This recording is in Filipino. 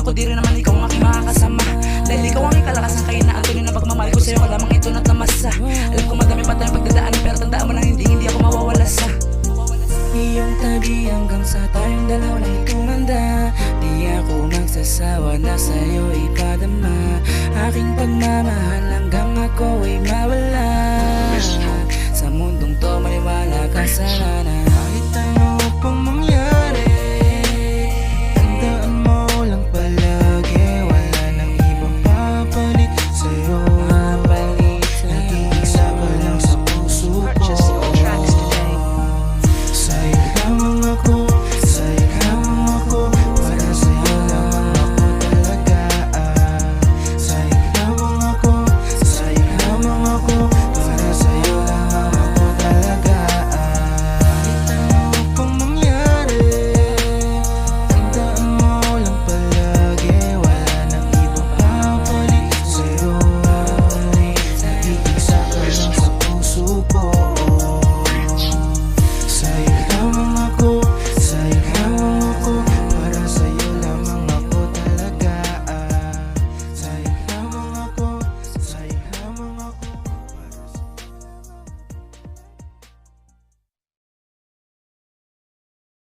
ako, di rin naman ikaw ang aking makakasama. Dahil ikaw ang ikalakasan, kaya na ang tunay na pagmamahal ko sa'yo, lamang ito na't namasa. Alam ko madami pa tayong pagdadaanan, pero tandaan mo na hindi ako mawawala sa iyong tabi hanggang sa tayong dalaw na itong handa. Di ako magsasawa na sa'yo ipadama aking pagmamahal hanggang ako ay mawala. Sa mundong to maniwala ka sana.